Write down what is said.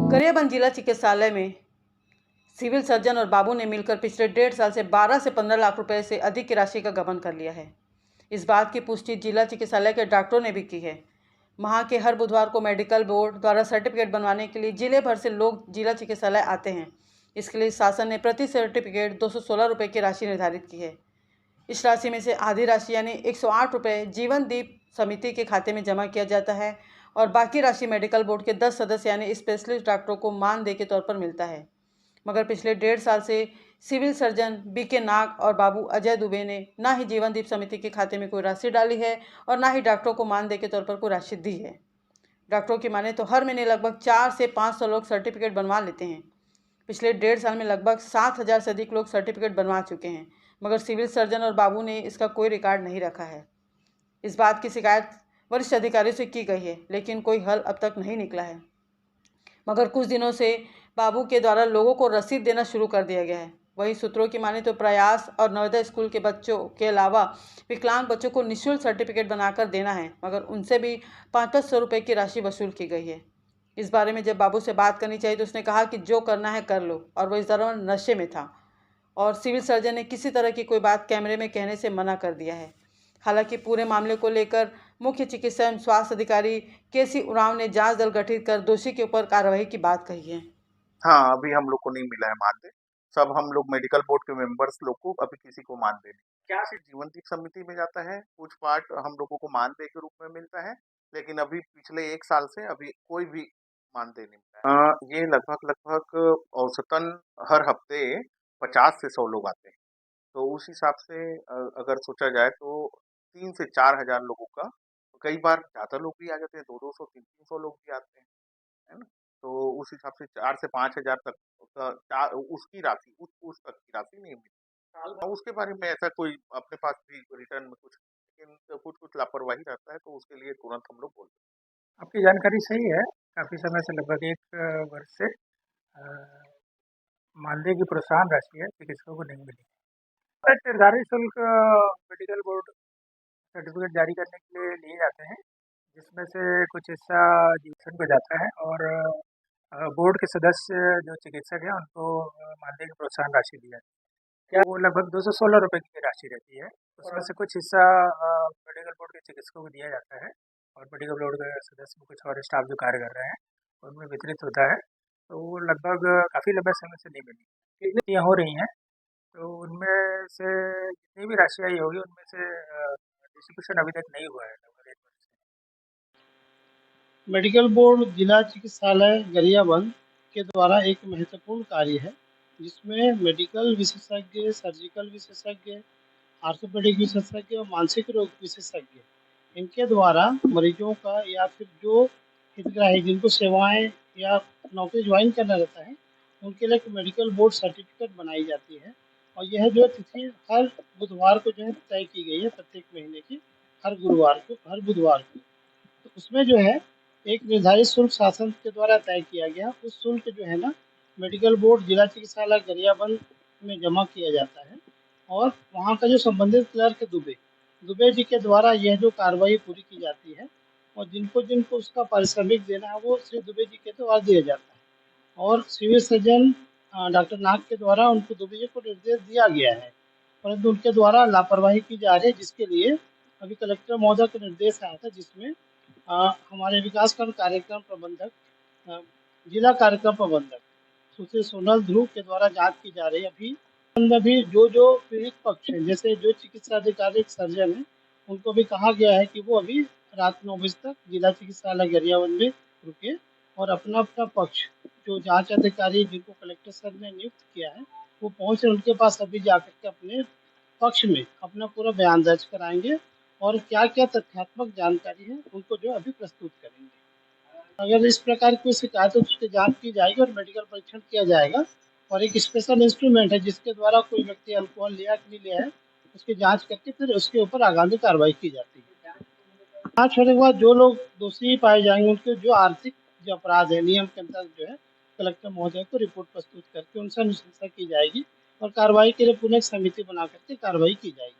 गरियाबंद जिला चिकित्सालय में सिविल सर्जन और बाबू ने मिलकर पिछले 1.5 साल से 12 से 15 लाख रुपए से अधिक की राशि का गबन कर लिया है। इस बात की पुष्टि जिला चिकित्सालय के डॉक्टरों ने भी की है। माह के हर बुधवार को मेडिकल बोर्ड द्वारा सर्टिफिकेट बनवाने के लिए जिले भर से लोग जिला चिकित्सालय आते हैं। इसके लिए शासन ने प्रति सर्टिफिकेट 216 रुपये की राशि निर्धारित की है। इस राशि में से आधी राशि यानी 108 रुपये जीवनदीप समिति के खाते में जमा किया जाता है और बाकी राशि मेडिकल बोर्ड के 10 सदस्य यानी स्पेशलिस्ट डॉक्टरों को मानदेय के तौर पर मिलता है। मगर पिछले 1.5 साल से सिविल सर्जन बीके नाग और बाबू अजय दुबे ने ना ही जीवनदीप समिति के खाते में कोई राशि डाली है और ना ही डॉक्टरों को मानदेय के तौर पर कोई राशि दी है। डॉक्टरों की माने तो हर महीने लगभग 400 से 500 लोग सर्टिफिकेट बनवा लेते हैं। पिछले 1.5 साल में लगभग 7,000 से अधिक लोग सर्टिफिकेट बनवा चुके हैं, मगर सिविल सर्जन और बाबू ने इसका कोई रिकॉर्ड नहीं रखा है। इस बात की शिकायत वरिष्ठ अधिकारियों से की गई है, लेकिन कोई हल अब तक नहीं निकला है। मगर कुछ दिनों से बाबू के द्वारा लोगों को रसीद देना शुरू कर दिया गया है। वहीं सूत्रों की माने तो प्रयास और नवोदय स्कूल के बच्चों के अलावा विकलांग बच्चों को निःशुल्क सर्टिफिकेट बनाकर देना है, मगर उनसे भी 500-500 रुपये की राशि वसूल की गई है। इस बारे में जब बाबू से बात करनी चाहिए तो उसने कहा कि जो करना है कर लो, और वह इस दौरान नशे में था और सिविल सर्जन ने किसी तरह की कोई बात कैमरे में कहने से मना कर दिया है। हालांकि पूरे मामले को लेकर मुख्य चिकित्सा एवं स्वास्थ्य अधिकारी केसी उरांव ने जांच दल गठित कर दोषी के ऊपर कार्रवाई की बात कही है। हाँ, अभी हम लोग को नहीं मिला है मानदेय। सब हम लोग मेडिकल बोर्ड के मेंबर्स लोग को अभी किसी को मानदेय नहीं। क्या सिर्फ जीवनदीप समिति में जाता है, कुछ पार्ट हम लोगों को मानदेय के रूप में मिलता है, लेकिन अभी पिछले 1 साल से अभी कोई भी मानदेय नहीं मिला है। ये लगभग औसतन हर हफ्ते 50 से 100 लोग आते हैं। तो उस हिसाब से अगर सोचा जाए तो 3 से 4,000 लोगों का, कई बार ज़्यादा लोग भी आ जाते हैं, 200-200, 300-300 लोग भी आते हैं, है ना? तो उस हिसाब से 4 से 5,000 तक का उसकी राशि उस तक की राशि नहीं मिली। उसके बारे में ऐसा कोई अपने पास भी रिटर्न में कुछ, लेकिन कुछ लापरवाही रहता है तो उसके लिए तुरंत हम लोग बोलते हैं। आपकी जानकारी सही है। काफ़ी समय से लगभग 1 वर्ष से मानदेय की प्रोत्साहन राशि है चिकित्सकों को नहीं मिली। निर्धारित शुल्क मेडिकल बोर्ड सर्टिफिकेट जारी करने के लिए जाते हैं, जिसमें से कुछ हिस्सा जीवन को जाता है और बोर्ड के सदस्य जो चिकित्सक हैं उनको मानदेय की प्रोत्साहन राशि दी जाती है। क्या वो लगभग 216 रुपये की राशि रहती है। उसमें से कुछ हिस्सा मेडिकल बोर्ड के चिकित्सकों को दिया जाता है और मेडिकल बोर्ड के सदस्य कुछ और स्टाफ जो कार्य कर रहे हैं उनमें वितरित होता है। तो वो लगभग काफ़ी लंबे समय से नहीं मिली। कितनी हो रही हैं, तो उनमें से जितनी भी राशि आई होगी उनमें से डिस्ट्रीब्यूशन अभी तक नहीं हुआ है लगभग 1 वर्ष से। मेडिकल बोर्ड जिला चिकित्सालय गरियाबंद के द्वारा एक महत्वपूर्ण कार्य है, जिसमें मेडिकल विशेषज्ञ, सर्जिकल विशेषज्ञ, आर्थोपेडिक विशेषज्ञ और मानसिक रोग विशेषज्ञ, इनके द्वारा मरीजों का या फिर जो हितग्राही जिनको सेवाएं या नौकरी ज्वाइन करना रहता है, उनके लिए एक मेडिकल बोर्ड सर्टिफिकेट बनाई जाती है। और यह जो तिथि हर बुधवार को जो है तय की गई है, प्रत्येक महीने की हर गुरुवार को, हर बुधवार को। तो उसमें जो है एक निर्धारित शुल्क शासन के द्वारा तय किया गया। उस शुल्क जो है ना, मेडिकल बोर्ड जिला चिकित्सालय गरियाबंद में जमा किया जाता है और वहाँ का जो संबंधित क्लर्क दुबे जी के द्वारा यह जो कार्रवाई पूरी की जाती है और जिनको जिनको उसका पारिश्रमिक देना है वो श्री दुबे जी के द्वारा दिया जाता है। और सिविल सर्जन डॉक्टर नाग के द्वारा उनको दुबे जी को निर्देश दिया गया है, परंतु उनके द्वारा लापरवाही की जा रही है, जिसके लिए अभी कलेक्टर महोदय का निर्देश आया था, जिसमें हमारे विकासखंड कार्यक्रम प्रबंधक, जिला कार्यक्रम प्रबंधक सुश्री सोनल ध्रुव के द्वारा जांच की जा रही है। अभी जो पीड़ित पक्ष है, जैसे जो चिकित्सा अधिकारी सर्जन है, उनको भी कहा गया है कि वो अभी रात 9 बजे तक जिला चिकित्सालय गरियाबंद में रुके और अपना अपना पक्ष, जो जांच अधिकारी जिनको कलेक्टर सर ने नियुक्त किया है, वो पहुंचे, उनके पास अभी जाकर के अपने पक्ष में अपना पूरा बयान दर्ज कराएंगे और क्या क्या तथ्यात्मक जानकारी है उनको जो अभी प्रस्तुत करेंगे। अगर इस प्रकार की शिकायत हो तो उसकी जांच की जाएगी और मेडिकल परीक्षण किया जाएगा और एक स्पेशल इंस्ट्रूमेंट है जिसके द्वारा कोई व्यक्ति अल्कोहल लिया कि नहीं लिया है उसकी जांच करके फिर उसके ऊपर आगामी कार्रवाई की जाती है। जांच होने के बाद जो लोग दोषी पाए जाएंगे उनके जो आर्थिक जो अपराध है नियम के अंतर्गत जो है कलेक्टर महोदय को रिपोर्ट प्रस्तुत करके उनसे अनुशंसा की जाएगी और कार्रवाई के लिए पुनः एक समिति बना करके कार्रवाई की जाएगी।